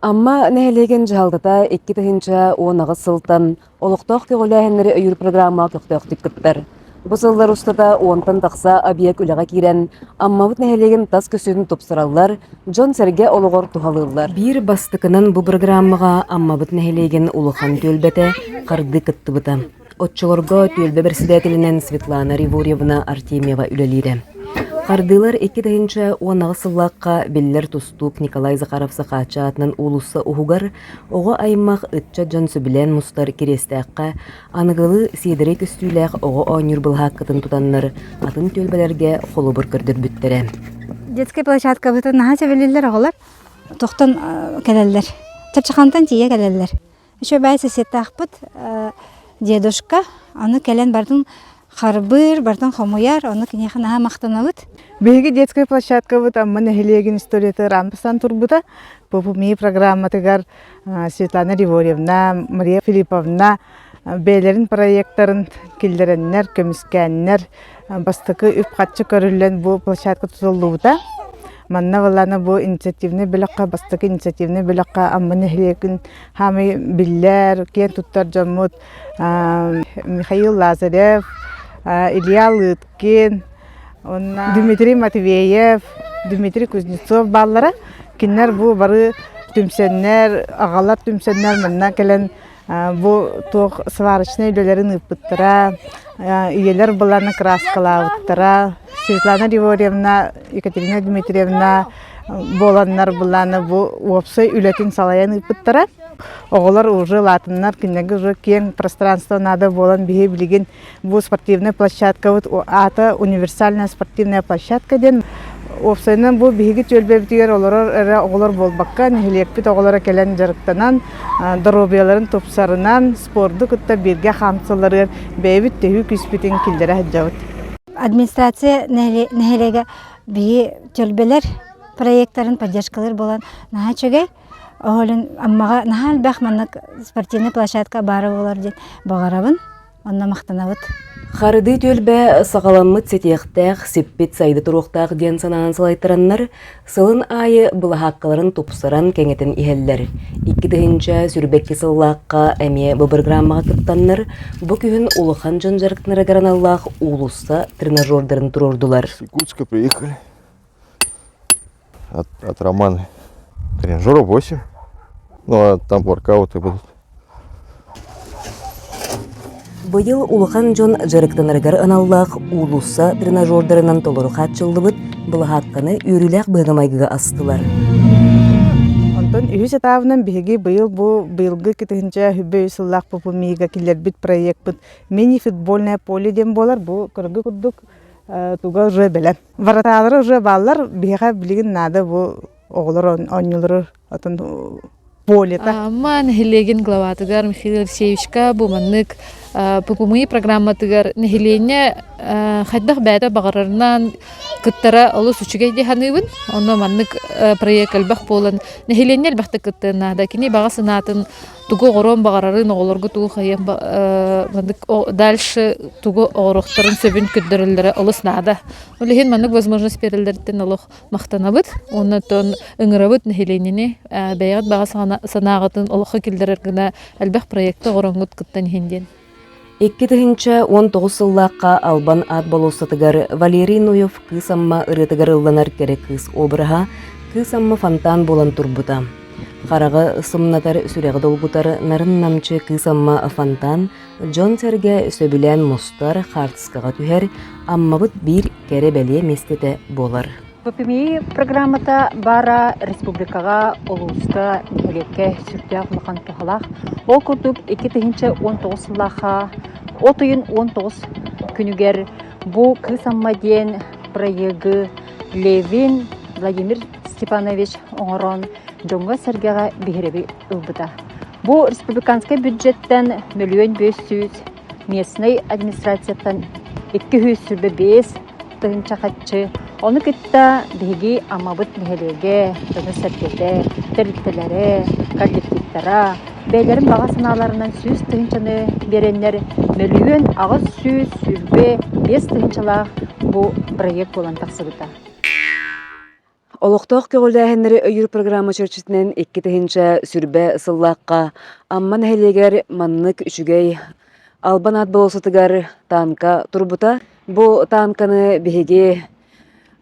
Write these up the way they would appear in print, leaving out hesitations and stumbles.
Amma nehелеген жалдата 2 тыгынча 10 сылтан олуқтоқ көгіләһеннері өйір программа көқтөқтік күттір. Бұл сыллар ұстада 10-тан тақса объект үліға кирен, аммабыт нehелеген тас көсөдің топсыралар, Джон Серге олығыр тухалылар. Бір бастықынан бұл программаға аммабыт нehелеген улыхан төлбәті қарды кыттыбыта. Отчылырға төлбә бірсідәтілінен Светлана Ривурьевна Артемьева үлелері. Қардылар 2 тыгынча 10 сыллаққа беллер тустук Николай Захаров Сақача атынан улусы ухугар, оғы аймақ ытча жон сөбілен мұстар керестәққа, анығылы седірек үстүйләқ оғы ойныр бұлға қытын тұтаннар атын төлбелерге қолы бір көрдір бүттірі. Детская площадка бұты наға сөбелелер оғылар, тоқтан кәлелер, чапчақантан тие кәлелер. Үші бәй сесетті ақпыт, дедушка, аны кәлен бардың Харбыр, бартан хомуяр, оны кинеханаха мақтанабыт. Беги детская площадка вот амма нehелеген историята рампасан турбута. Попу ми программатыгар Светлана Ривурьевна, Мария Филипповна бейлерин проекттарын килдереннер, көміскәннер, бастықы үп қатшы көрілен бұл площадка тұтылуыта. Манна валана бу инициативный билакка, бастык инициативный билакка амма нehелеген хамы биллер, кен туттар жаммут Михаил Лазарев, Илья Лыткин, Дмитрий Матвеев, Дмитрий Кузнецов баллары кинер бу бары түмсеннер, агалар түмсеннер манна келен бу тох сварочный үйлерин ыппыттыра, иелер буларны краскалабыттыра. Светлана Ривурьевна, Екатерина Дмитриевна боланнар буланы бу опсой үлетін салаян ыппыттыра. Оғылар уже латыннар кинеги уже кең пространство надо болан бие билеген бу спортивная площадка вот ата универсальная спортивная площадка ден опсайнан бу биги төлбебитигер оғылар болбакка нехилекпит оғылара келен жарыктанан дробияларын топсарынан спорду кытта бирге хамсылары бейбит tehü küspитин килдере хаджабыт. Администрация нехелеге бие төлбелер проекттарын поддержкалар болан наха чөге Оғылын аммаға нахал бәқ маннық спортивный площадка бары олар ден бағарабын, онна мақтанабыт. Харыды төлбә сағаламмыт сетеқтәқ, сеппет сайды тұруқтақ ден санаған салайтыраннар, сылын айы бұл хаққыларын топсыран кәңетін ихеллер. 2 тыгынча сүрбәкке сыллаққа әме бұл программаға кыттаннар, бұл күйін улыхан жон жарықтынары гараналлақ улуса тренажердарын тұрордулар. С Якутска приехали от Романы. Тренажеров 8. Ну, а там воркауты будут. Быйыл улыхан жон жарыктанарыгар аналлах улуса тренажердарынан толору хатчылдыбыт бұл хаққаны үйріләқ бұғымайгыға астылар. Онтон үйіс атавынан бігі бұйылғы кетігінші хүббей сыллақ бұпы мейга келер біт проект бұд мини-футбольное поле дем болар, бұл күргі күрдік туға уже білен. Вараталары уже баллар біға білген нады бұл оғылар ойнылары атын полета. Ман нehелеген главатыгар Михаил Алексеевичка бу маннык пупумый программатыгар нehелене хайдах бәді бағарарынан кыттара олы сучугай деханыбын. Оны маннык проект албақ болан нehелене албақты кыттына да кини баға сынатын тугу ғорон бағарарын оғыларғы тугу хайын дальше тугу оғырықтарын сөбін күддірілдері олы сынада. Олеген маннык возможность берілдерден олық мақтанабыд. Оны тон ыңырабыд нehеленені бәйғат баға санағытын олыққа келдірергіна әлбәқ проекті ғоронғыт кыттан хенден. 2 тыгынча 19 сыллаққа албан ат болосатыгар Валерий Нуев кысамма ырытыгар ылланар керек кыс обыраға кысамма фонтан болан турбута. Қарағы сымнатар сүрегі долбутар нарын намчы кысамма фонтан Джон Серге сөбілен мұстар хартыскаға түхер, аммабыт бір кәрі бәле местеті болар. ППМИ программата бара республикаға олуыста нехелекке сүртіғ ұлған тұғалақ. Ол күрдіп 2019 сыллаға, отойын 19 күнігер бұ кысамма ден проегі Левин Владимир Степанович оңырон Джонға Сергеға бігіребі ұлбыда. Бұ республиканскай бюджеттен миллион 500, местный администрацияттан 200 сүрбе 5 тыгынча қатчы. Оны кітті бігі амабыт нехелеге, жаны сәркеде, тәріттелері, коллективтара, бәйлерін баға саналарынан сүз тыгынчаны беренлер миллион ағыз сүз сүрбе 5 тыгынчалақ бұл проект болан тақсыбыта. Олохтоох көгөлээһэннери өйүр программа чөрчүтүнэн 2 сүрбэ сыллааққа амман хелегер маннык үчүгэй албан ат болосутугар танка турбута. Бу танканы биһиги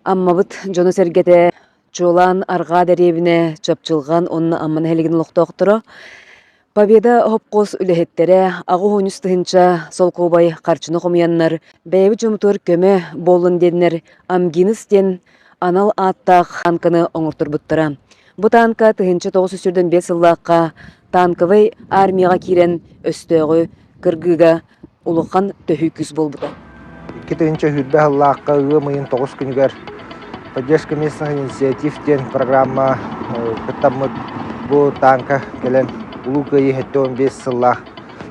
аммабыт жону сергете чуолаан аргаа деребине чапчылган онна амман хелеген олохтоохторо Победа хопкос үлэһеттере агу хонюс тыһынча солкуубай харчыны хомуяннар бэйби жомутур көмө болун деннер амгиныс ден анал аттаах танканы оҥортурбуттара. Бу танка тыһынча 9 сүрдөн 5 сыллааққа танковый армияға кирен өстөөгү кыргыга улухан төһүй күз болбута. 2 хүрбэ сыллааққа мыйын 9 күнүгер поддержка местных инициатив ден программа кыттаммыт бу танка келен улукайы 15 сыллаах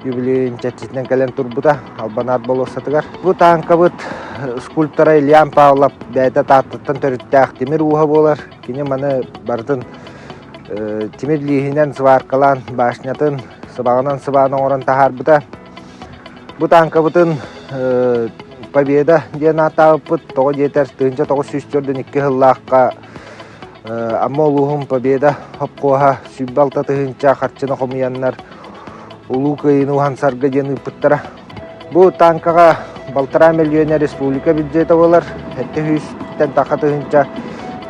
юбилейин чатчитинен келен турбута албанат болосатыгар. Бу танкабыт скульптора Ильян Павлов бәйті таттыттан төріттәқ темір уға болар. Кені маны бардын темір лихинен сваркалан башнятын сыбағынан сыбағынан орын тахар бұта. Бу танкабытын Победа ден атауып бұт. Тоғы жетер 904-2 хыллаққа амма олуғын Победа хопқуға сүббалта тыхынча қарчыны қомияннар улу кайын уған сарга ден ұпыттара. Бу танкаға Балтара миллионер республика бюджеті олар. Әтті хүйістен тақа тыхынча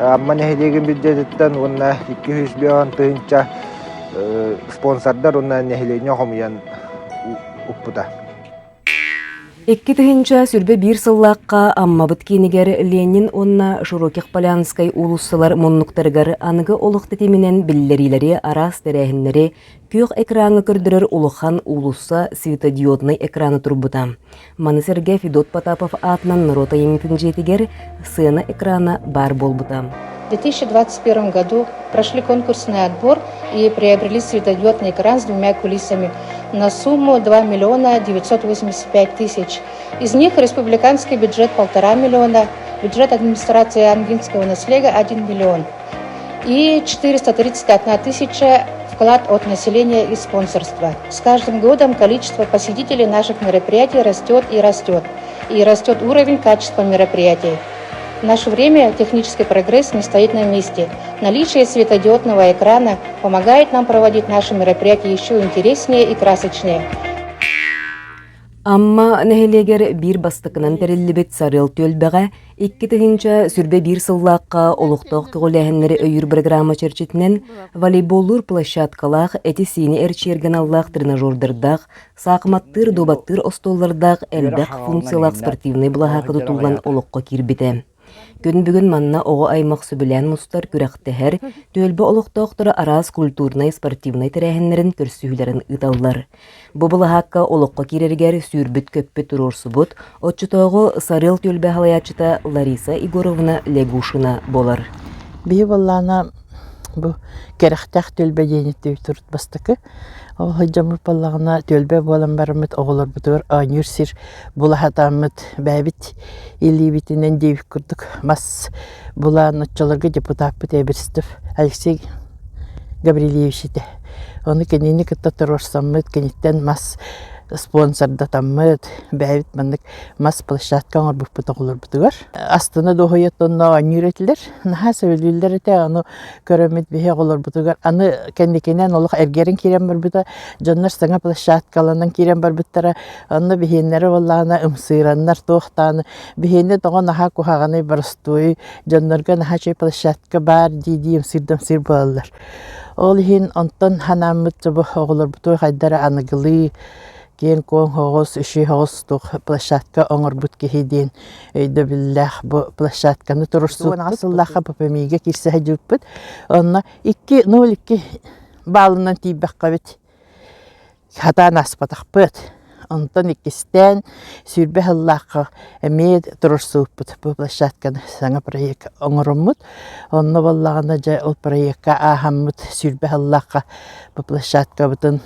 амма нәхелеген бюджеттен онна 200 миллион тыхынча спонсордар онна нәхелене қомиян ұппыта. 2 сүрбе 1 сыллааққа аммабыт кинигер Ленин онна Широких Полянскай улуссалар моннуктарыгар аныгы олуқты теминен биллерилери арас терәһиннери күйөх экраны көрдірер улухан улусса светодиодный экраны турбута. Маны Сергей Федот Потапов атынан народа емитін жетігер сцена экрана бар болбута. В 2021 году прошли конкурсный отбор и приобрели светодиодный экран с 2 кулисами на сумму 2 985 000. Из них республиканский бюджет 1,5 миллиона, бюджет администрации ангинского наследия 1 миллион и 431 000 вклад от населения и спонсорства. С каждым годом количество посетителей наших мероприятий растет и растет. И растет уровень качества мероприятий. В наше время технический прогресс не стоит на месте. Наличие светодиодного экрана помогает нам проводить наши мероприятия еще интереснее и красочнее. Амма нәһелегер бир бастыкынан териллибет сарыл төлбәгә 2 сүрбе 1 сыллааққа олуқтоқ көгөләһеннәре өйүр программа чәрчетінен волейболлур площадкалах эти сини эрчерген аллах тренажердардах сақматтыр добаттыр остоллардах элбәк функциялах спортивный благака тутулган олуққа кирбите. Күн бүгін манна оғы аймақ сөбілән мұстар күрәқтәһәр төлбі олықтоқтыры арас культурнай спортивнай тәрәхінлерін көрсүйлерін ұтаулар. Бұбылы хаққа олыққа керергер сүрбіт көппі тұрорсы бұд, отчытоғы сарыл төлбі халаячыта Лариса Игоровна Легушина болар. Бейі боллана бұл керақтақ төлбі денетті тұрт бастықы. Ол жамыр баллағына төлбе болан барымыт оғылар бұтығыр анюрсир бұла хатамыт бәбіт или битінен дейбік күрдік. Мас бұла нұтчаларға депутат бұт әбірістіп Алексей Габрилевич еді. Оны кенені күтті тұрорсамыт, кенеттен мас спонсорда таммыт бәбіт маннык мас площадка оңыр бұппыт оғылар бұтығыр. Астына доғайет онна анюретілер. Наға сөйлілер әте аны көрімет бейе оғылар бұтығыр. Аны кәндекенен олық әргерін керен бар бұта. Жонлар саңа площадкаланан керен бар бұттара. Аны бейенлері олағына ұмсыйраннар тоқтаны. Бейенне тоға наға кухағаны барыстуы. Жонларға наға чай площадка бар дейді ұмсырдамсыр болалар. Ол ең онтан ханамыт жабы оғылар бұтығы қайдары анығылы. Кен кон хоғыз, үші хоғыз тұқ площадка оңыр бұт кехеден өйді білләқ бұ площадканы тұрырсу. Асыллаққа бұпамейге керсі әжіп бұд. Онна 2-0-2 балынан тейбәққа бұд. Хатан аспатақ бұд. Онтан икістен сүрбе хыллаққа әмейд тұрырсу бұд. Бұ площадканы саңа проект оңырым бұд. Онна баллағына жай ол проектқа ағам бұд. Сүрбе хыллаққа бұ площадка бұдын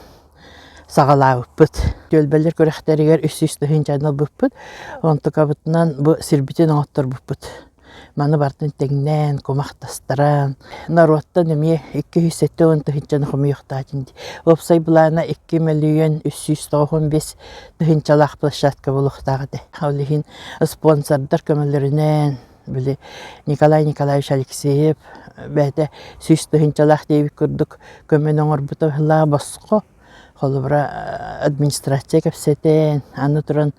сағалау бұд. Төлбәлер көріқтерігер үсі-үсті хынчаныл бұд. Онты қабытынан бұ сірбітін оңыттыр бұд. Маны бартын тәңнен, комақтастыран. Народтан әме 207 онты хынчаны қымы yoқтадын. Опсай бұлана 2 миллион 395 хынчалақ площадка бұлықтағыды. Аулығын спонсордар көмілерінен Били Николай Николаевич Алексеев бәте сүз тыһынчалах дейбик курдук көмөн оңорбута хылаа боско холбра администрация кепсетен аны туран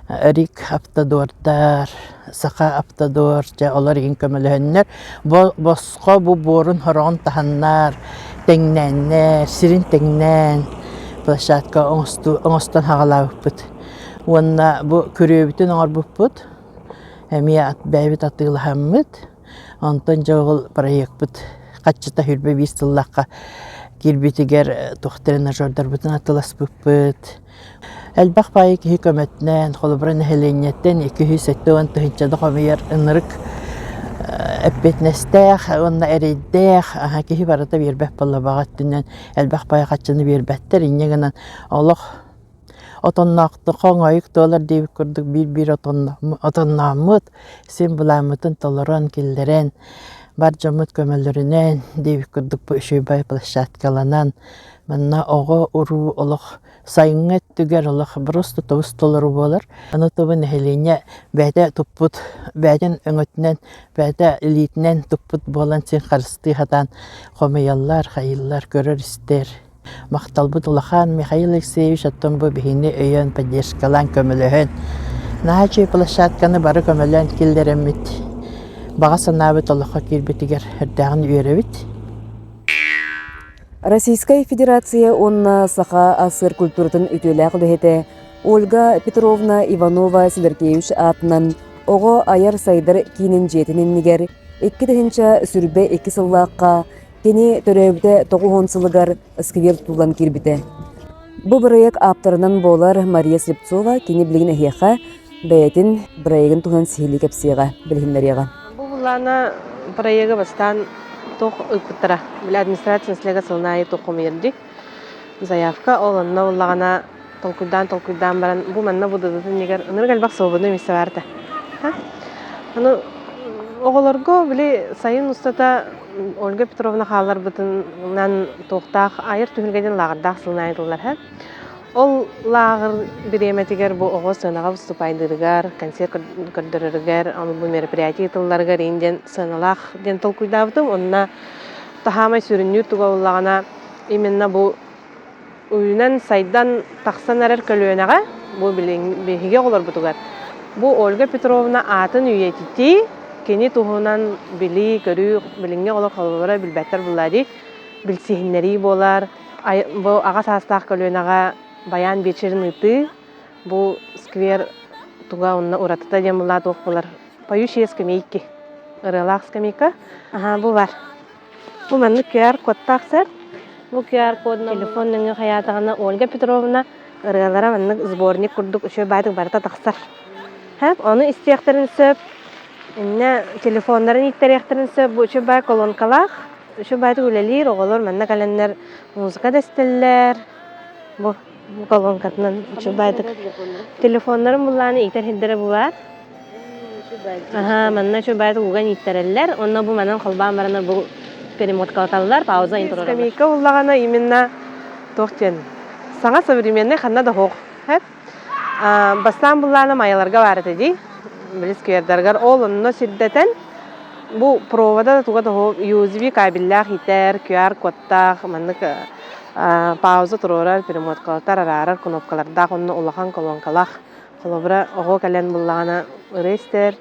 Рик автодордар, сака автодор, жа олар ин көмөлөһөннөр. Боско бу борун хорон таханнар, теңнәннәр, сирин теңнән, площадка оңостон хагалабыппыт. Уонна бу көрөбүтүн оңорбуппут. Эмия бәйбит атылахаммыт. Онтон жогул проектпыт. Каччыта хүрбе бистыллакка кирбитигер тухтерен жордар бутун атыласпыппыт. Әлбәқ байы кихи көмөтнен, холыбрын әхеленеттен 270 тыхынчады қомияр ынырык әппетнестәқ, онна әрейдәқ, кихи барата бербәк болла бағат түннен әлбәқ байы қатшыны бербәттер, иннегінен олық отоннақты қоң айық долар дейбік көрдік бір отоннамыт, сен бұламытын толыран келдерен, бар жамыт көмөлөрүнен дейбік көрдік бұл үші бай площадкаланан, манна оғы ұру олық сайыңет түгер олық просто тобыс толыру болар. Аны тобын әхелене бәді тұппыт, бәдін өңөтінен, бәді элитінен тұппыт болан сен қарысты хатан қомияллар, қайыллар көрір істер. Мақталбыт улахан Михаил Алексеевич аттон бұл бігіне өйен поддержкалан көміліхін. Нағачы площадканы бары көмілен келдеремет. Баға санабыт олыққа келбетігер үрдәғын үйеребет. Российская Федерация онна саха асыр культуратын үтөләк үләһете Ольга Петровна Иванова Сидеркевич атынан ого аяр сайдар кинин жетининнигер 2-нче сүрбе 2 сыллакка кени төрөбүтэ 9 сылыгар сквер тулан кирбите. Бу проект авторынан болар Мария Слепцова кени билген эхеха бәйтин проектын туган сихили кепсига билгенлерге. Бу булана проекты бастан тох ыкыттара. Била администрация слега сылнайы тохум ерди. Заявка оланна уллагана толкуйдан баран бу манна будыдытын негер ыныр галбак собуну миссе барда. Аны оголорго били сайын устата Ольга Петровна халар бытынан тохтах айыр түгүлгеден лагырдах сылнайдылар. Ол лагыр биреметигер бу ого сынага выступайдыргар, концерт көрдөрөргөр, аны бу мероприятие тылларга инден сыналах ден толкуйдабытым, онна тахамай сүрүнү тугаулагана именно бу уйнан сайдан таксан арар көлөнага бу бихиге олар бутугар. Бу Ольга Петровна атын үйетити, кени тухунан били көрү билинге олар халбара билбеттер буллади, билсихиннери болар, бу ага састак көлөнага баян вечерныты, бу сквер туга онна уратыта демула тоқпылар. Поющие скамейки, ырылақ скамейка. Бу бар. Бу манны QR код тақсар. Бу QR кодна телефонның хаятығына Ольга Петровна ырылара манны сборник курдук үші байтық барыта тақсар. Оны истияқтарын сөп, телефондарын иттарияқтарын сөп, бу үші бай колонкалақ, үші байтық үлелер, оғылыр манна календар музыка дәстелер. Бу колонкатынан үші байтық. Телефонларын бұлланы иттер хиддері бұлар. Манна үші байтық уған иттерлер. Онна бу манан қолбан барана бу перемоткалаталар, пауза интуроралар. Скамейка бұллағана именно тоқтен. Саңа современный қанна да хоқ. Бастан бұлланы майаларға барыты дей. Біліс көйердергар. Ол онно сирдетен бу провода туга да хоқ. USB кабеллях итер, QR кодтақ, маннык пауза турорар, перемоткалатар, арарар, кнопкалардақ, онно улахан колонкалақ. Қолыбыра оғы кәлен бұллағана ұрестер.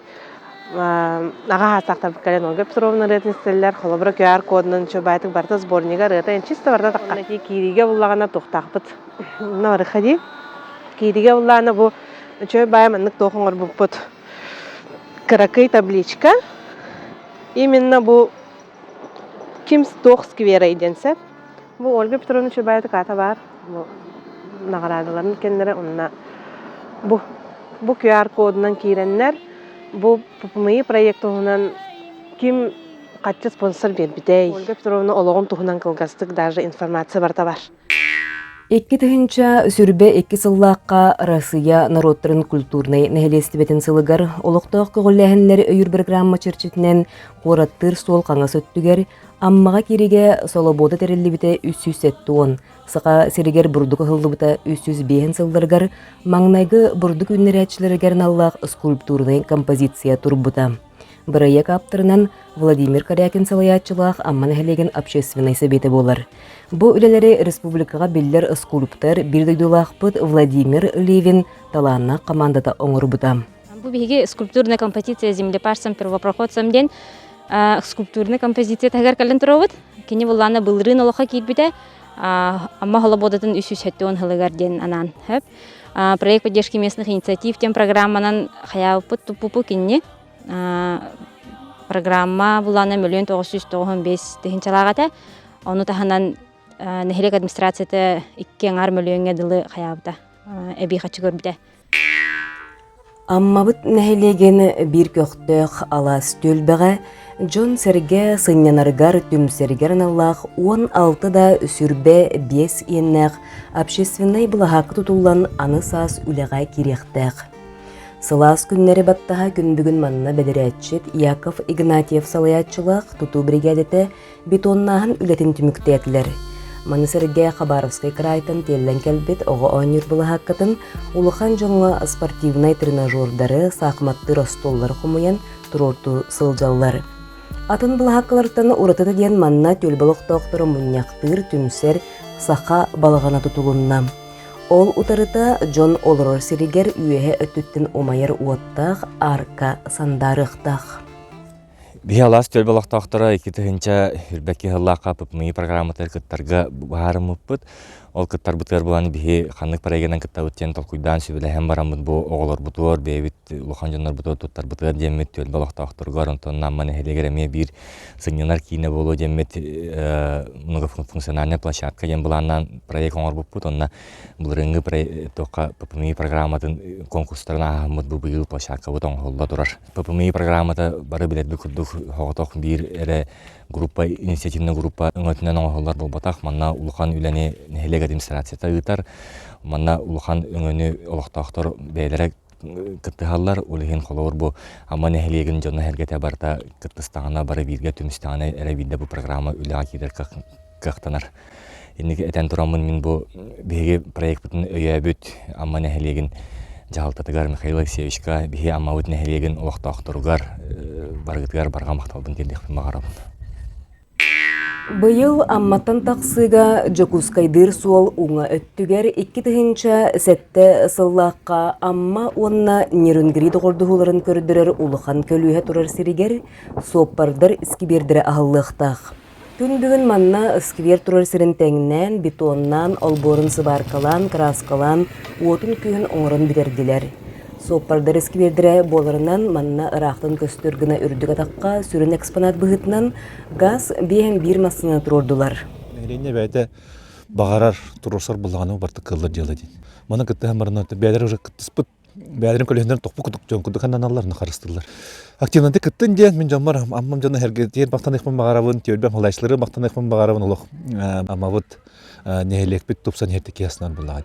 Ага хасақтар кәлен Ольга Петровна ретінстелер. Қолыбыра QR кодынан чө байтық барта сборнига рета. Чисто барта таққа. Кириге бұллағана тоқтақпыт. Нары қади. Кириге бұллағана бұ чө бая маннык тоқыңыр бұппыт. Кракый табличка. Именно бұ кимс тоқ сквера иденсеп. Бу Ольга Петровна чө байтық ата бар. Нағарадыларын кендері онына. Бу QR кодынан киреннер. Бу ППМИ проектуынан ким қатчы спонсор бербидей. Ольга Петровна олығын туғынан кылгастык даже информация барта бар. 2-нче сүрбе 2 сыллаққа Россия народтарын культурный нәхелестібетін сылығар олықтақ көғіләхінлері өйір программа черчетінен қораттыр сол қаңа сөттігер, аммаға кереге солобода тәрелі біте 370, сақа серегер бұрдық ғылды біте 305 сылдарғар, маңнайғы бұрдық үннері әтшілерігер наллақ скульптурный композиция тұрбыта. Проект авторынан Владимир Корякин салаятчылах амман эхелеген общественный советы болар. Бу үлелери республикага биллер скульптор бирдойдулахпыт Владимир Левин таланна командата оңорбута. Бу биги скульптурная композиция землепашцам первопроходцам ден скульптурная композиция тагар кален туробут. Кини булланы былрын олоха кийбите, амма холободатын 370 хылыгар ден анан хөп. Проект поддержки местных инициатив тем программанан хаяпыт тупупу кинни. Программа булланы 1,995 тыгынчалагата. Ону таханан нехилек администрацияте 2 миллионга дылы хаябыта. Эби хачы көрбүтэ. Аммабыт нәһелеген бир көқтөк алас төлбәгә Джон Серге сыннанаргар түмсергерн Аллах 16 да сүрбе 5 еннәк общественный благак тутулан аны сас үләгә кирехтәк. Сылас күннәре баттаһа күнбүгүн манна бедерәтчет Яков Игнатьев салаятчылык туту бригадете бетоннаһын үлетин түмүктәкләр. Манысырге Хабаровской крайтын теллен келбет оғы ойныр бұлы хаққытын улыхан жоңға спортивнай тренажердары сақматты ростоллар құмыян тұрорту сылжаллар. Атын бұлы хаққылардан ұратыды ден манна төлбалық тоқтыры мұнияқтыр түмсер сақа балығана тұтылынна. Ол ұтарыта Джон Олрор сиригер үйеге өттіттін омайыр уаттақ арка сандарықтақ. Биялас төлбалақтақтыра 2-тігінші үрбәкі ғыллаққа пұпмый программатар кыттарға бағарым ұппыт. Ол кыттар бұтығар бұланы бігі қанық парайгенен кытта өттен толқуйдан сөйлі әм барамыд бұл оғылар бұтығар, бейбіт ұлған жонлар бұтығар тұттар бұтығар демет төлбалақтақтырғар, онтон намманы хелегереме бір сыңнанар кейіне болу демет мұнығы функциональный площадка ем бұланнан проект оңыр бұппыт, онна бұл рыңғы тоққа пұпмый программатын конкурстарына ағымыд бұл бұйыл площадка бұт оңғылда тұрар. Пұпмый программата бары білет бұл күрдік хоғытоқ бір әрі группа, инициативный группа өңөтінен оңғылар бұл батақ, манна ұлған үләне нәхелег администрацията ұйтар, манна ұлған өңөні олықтақтыр бәйлері кыттығалар, олығын қолауыр бұл, амма нәхелегін жонна әргеті барда кыттыстағына бары бірге түмістағына әрі бірді бұл программа үліға кейдер қақтанар. Ендігі әтен тұрамын мен бұл бейге проект бұтын өйе бүт, амма нәхелегін Жағалтатығар Михаил Алексеевичка бейге амма өт нәхелегін олықтақтырғар, барғытығар барға мақталбын келдіқпін бағарабын. Быйыл амматтан тақсыга Жокускайдыр суол уңа өттүгер 2-тігінші сәтті сыллаққа амма онна нерүнгірі доғырдығыларын көрдірер улыхан көлуе тұрар сиригер соппардар іскібердірі ағылықтақ. Күн бүгін манна іскібер тұрар сирин тәңінен, бетоннан, олборын сыбаркалан, краскалан, уотын күйін оңырын бітерділер. Соппардар эскибердіре боларынан манна ырақтын көстөргіна үрдіг атаққа сүрін экспонат бұғытынан газ бейін бір масына тұрордылар. Әйлене бәйді бағарар тұрусар бұлғаны барды қылыр делі дейін. Мана күтті әмірін өтті бәдері уже күттіспіт, бәдерін көлесіндерін тоқпы күтік жон күтті қанданаларына қарыстылар. Активнанды күттін дейін мен жамар, аммам жаны әргетейін бақтан екпін бағарабын, теорбен қолайшылары бақтан екпін бағарабын олық. Амма бұд нәйелек біт тұпсан ерді киясынан бұлға.